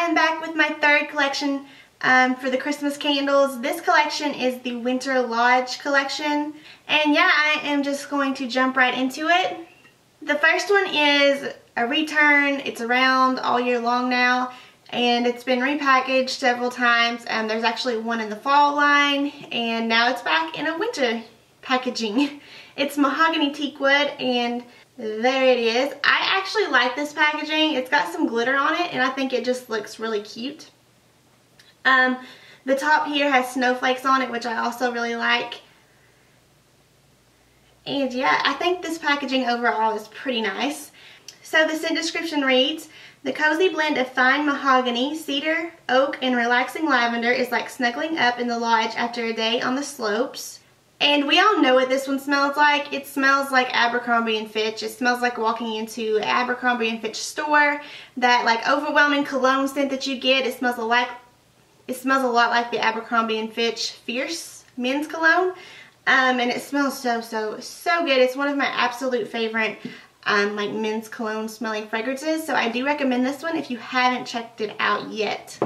I'm back with my third collection for the Christmas candles. This collection is the Winter Lodge collection. And yeah, I am just going to jump right into it. The first one is a return. It's around all year long now, and it's been repackaged several times. There's actually one in the fall line, and now it's back in a winter packaging. It's mahogany teak wood, and there it is. I actually like this packaging. It's got some glitter on it, and I think it just looks really cute. The top here has snowflakes on it, which I also really like. And yeah, I think this packaging overall is pretty nice. So the scent description reads, "The cozy blend of fine mahogany, cedar, oak, and relaxing lavender is like snuggling up in the lodge after a day on the slopes." And we all know what this one smells like. It smells like Abercrombie & Fitch. It smells like walking into an Abercrombie & Fitch store. That like overwhelming cologne scent that you get, it smells a lot like the Abercrombie & Fitch Fierce men's cologne. And it smells so good. It's one of my absolute favorite like men's cologne smelling fragrances. So I do recommend this one if you haven't checked it out yet.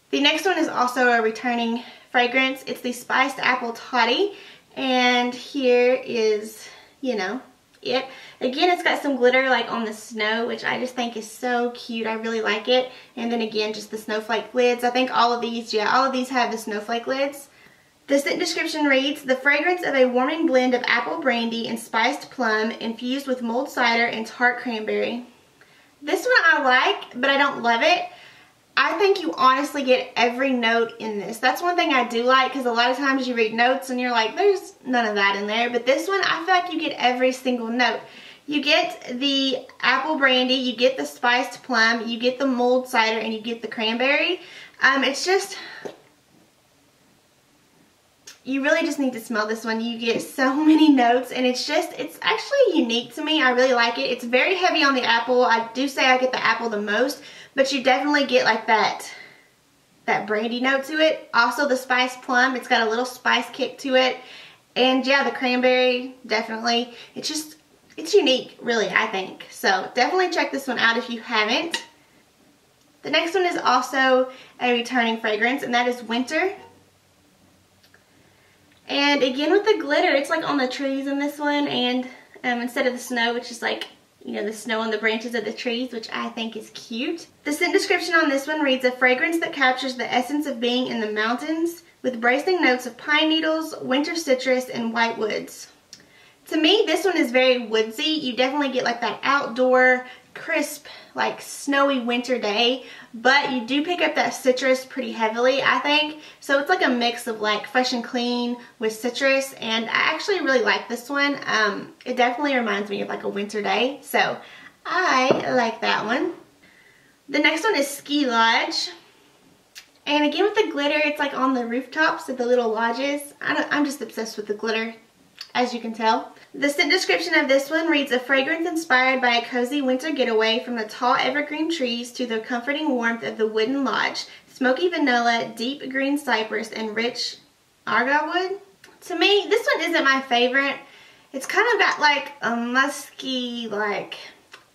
The next one is also a returning fragrance. It's the Spiced Apple Toddy. And here is, you know, it. Again, it's got some glitter like on the snow, which I just think is so cute. I really like it. And then again, just the snowflake lids. I think all of these, yeah, all of these have the snowflake lids. The scent description reads, "The fragrance of a warming blend of apple brandy and spiced plum infused with mulled cider and tart cranberry." This one I like, but I don't love it. I think you honestly get every note in this. That's one thing I do like, because a lot of times you read notes and you're like, there's none of that in there. But this one, I feel like you get every single note. You get the apple brandy, you get the spiced plum, you get the mulled cider, and you get the cranberry. It's just, you really just need to smell this one. You get so many notes, and it's actually unique to me. I really like it. It's very heavy on the apple. I do say I get the apple the most, but you definitely get like that brandy note to it. Also the spiced plum, it's got a little spice kick to it. And yeah, the cranberry, definitely. It's unique, really, I think. So definitely check this one out if you haven't. The next one is also a returning fragrance, and that is Winter. And again with the glitter, it's like on the trees in this one, and instead of the snow, which is like, you know, the snow on the branches of the trees, which I think is cute. The scent description on this one reads, "A fragrance that captures the essence of being in the mountains with bracing notes of pine needles, winter citrus, and white woods." To me, this one is very woodsy. You definitely get like that outdoor, crisp, like snowy winter day, but you do pick up that citrus pretty heavily, I think. So it's like a mix of like fresh and clean with citrus, and I actually really like this one. It definitely reminds me of like a winter day, so I like that one. The next one is Ski Lodge. And again with the glitter, it's like on the rooftops of the little lodges. I'm just obsessed with the glitter, as you can tell. The scent description of this one reads, "A fragrance inspired by a cozy winter getaway from the tall evergreen trees to the comforting warmth of the wooden lodge. Smoky vanilla, deep green cypress, and rich argyle wood." To me, this one isn't my favorite. It's kind of got like a musky, like,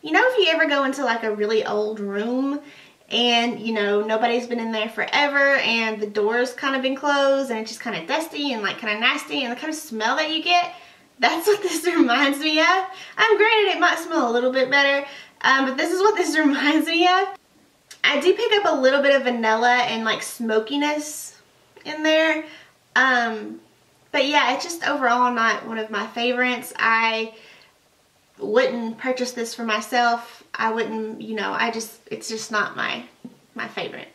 you know, if you ever go into like a really old room and, you know, nobody's been in there forever and the door's kind of been closed and it's just kind of dusty and like kind of nasty, and the kind of smell that you get, that's what this reminds me of. Granted, it might smell a little bit better, but this is what this reminds me of. I do pick up a little bit of vanilla and like smokiness in there, but yeah, it's just overall not one of my favorites. I wouldn't purchase this for myself. I wouldn't, you know, it's just not my favorite.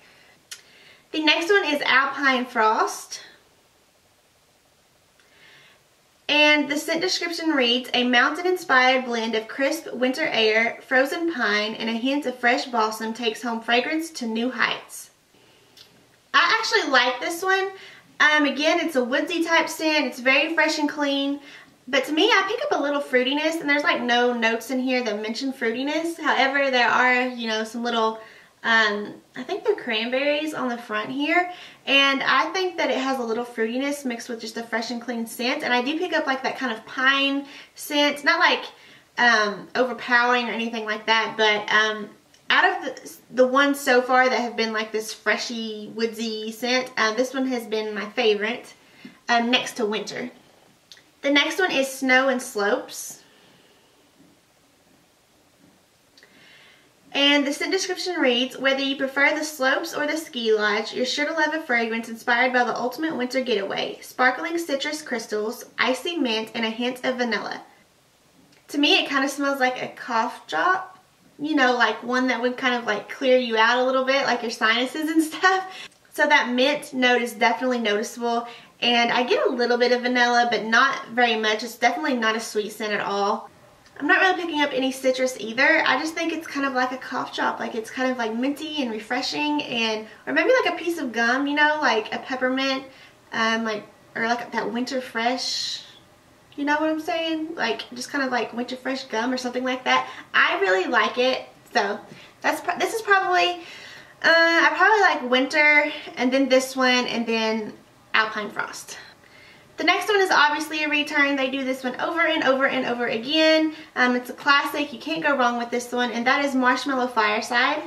The next one is Alpine Frost. And the scent description reads, "A mountain-inspired blend of crisp winter air, frozen pine, and a hint of fresh balsam takes home fragrance to new heights." I actually like this one. Again, it's a woodsy type scent. It's very fresh and clean. But to me, I pick up a little fruitiness, and there's like no notes in here that mention fruitiness. However, there are, you know, some little, I think they're cranberries on the front here. And I think that it has a little fruitiness mixed with just a fresh and clean scent. And I do pick up like that kind of pine scent. Not like overpowering or anything like that, but Out of the ones so far that have been like this freshy, woodsy scent, this one has been my favorite, next to winter. The next one is Snow and Slopes. And the scent description reads, whether you prefer the slopes or the ski lodge, you're sure to love a fragrance inspired by the ultimate winter getaway. Sparkling citrus crystals, icy mint, and a hint of vanilla. To me, it kind of smells like a cough drop. You know, like one that would kind of like clear you out a little bit, like your sinuses and stuff. So that mint note is definitely noticeable. And I get a little bit of vanilla, but not very much. It's definitely not a sweet scent at all. I'm not really picking up any citrus either. I just think it's kind of like a cough drop. Like it's kind of like minty and refreshing, and or maybe like a piece of gum, you know, like a peppermint, or like that winter fresh. You know what I'm saying? Like just kind of like winter fresh gum or something like that. I really like it. So this is probably I probably like winter, and then this one, and then Alpine Frost. The next one is obviously a return. They do this one over and over and over again. It's a classic. You can't go wrong with this one, and that is Marshmallow Fireside.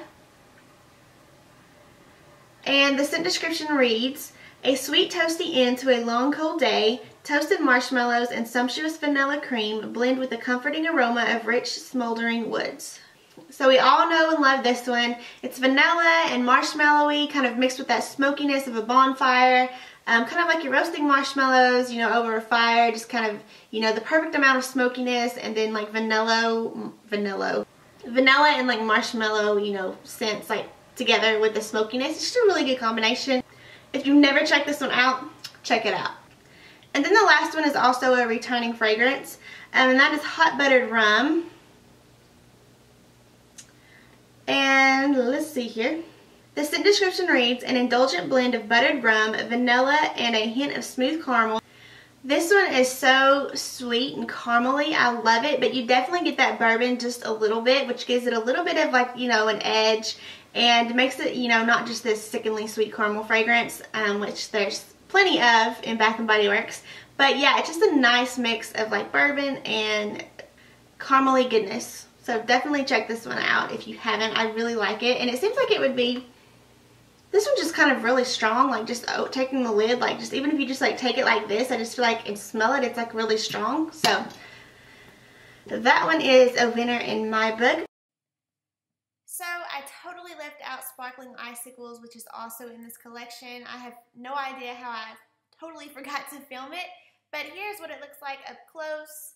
And the scent description reads, a sweet toasty end to a long cold day, toasted marshmallows and sumptuous vanilla cream blend with the comforting aroma of rich smoldering woods. So we all know and love this one. It's vanilla and marshmallowy, kind of mixed with that smokiness of a bonfire. Kind of like you're roasting marshmallows, you know, over a fire, just kind of, you know, the perfect amount of smokiness, and then like vanilla and like marshmallow, you know, scents like together with the smokiness. It's just a really good combination. If you've never checked this one out, check it out. And then the last one is also a returning fragrance, and that is Hot Buttered Rum. And let's see here. The scent description reads, an indulgent blend of buttered rum, vanilla, and a hint of smooth caramel. This one is so sweet and caramely. I love it, but you definitely get that bourbon just a little bit, which gives it a little bit of like, you know, an edge, and makes it, you know, not just this sickeningly sweet caramel fragrance, which there's plenty of in Bath & Body Works. But yeah, it's just a nice mix of like bourbon and caramely goodness. So definitely check this one out if you haven't. I really like it, and it seems like it would be, this one's just kind of really strong, like just taking the lid, like just even if you just like take it like this, I just feel like and smell it, it's like really strong. So that one is a winner in my book. So I totally left out Sparkling Icicles, which is also in this collection. I have no idea how I totally forgot to film it, but here's what it looks like up close.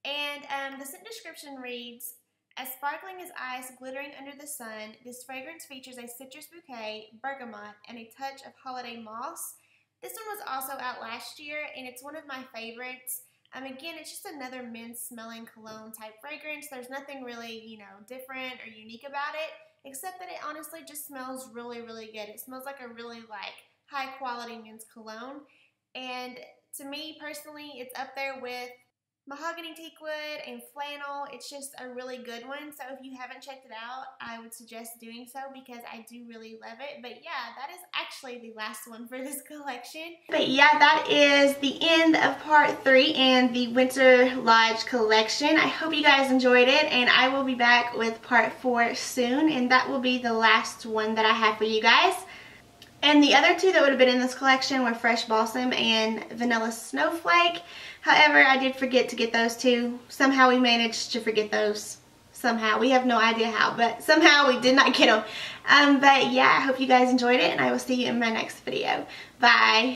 And the scent description reads, as sparkling as ice glittering under the sun, this fragrance features a citrus bouquet, bergamot, and a touch of holiday moss. This one was also out last year, and it's one of my favorites. Again, it's just another men's smelling cologne type fragrance. There's nothing really, you know, different or unique about it, except that it honestly just smells really, really good. It smells like a really like high quality men's cologne. And to me personally, it's up there with mahogany teakwood and flannel. It's just a really good one. So if you haven't checked it out, I would suggest doing so because I do really love it. But yeah, that is actually the last one for this collection. But yeah, that is the end of part 3 and the Winter Lodge collection. I hope you guys enjoyed it, and I will be back with part 4 soon, and that will be the last one that I have for you guys. And the other two that would have been in this collection were Fresh Balsam and Vanilla Snowflake. However, I did forget to get those two. Somehow we managed to forget those. Somehow. We have no idea how, but somehow we did not get them. But yeah, I hope you guys enjoyed it, and I will see you in my next video. Bye.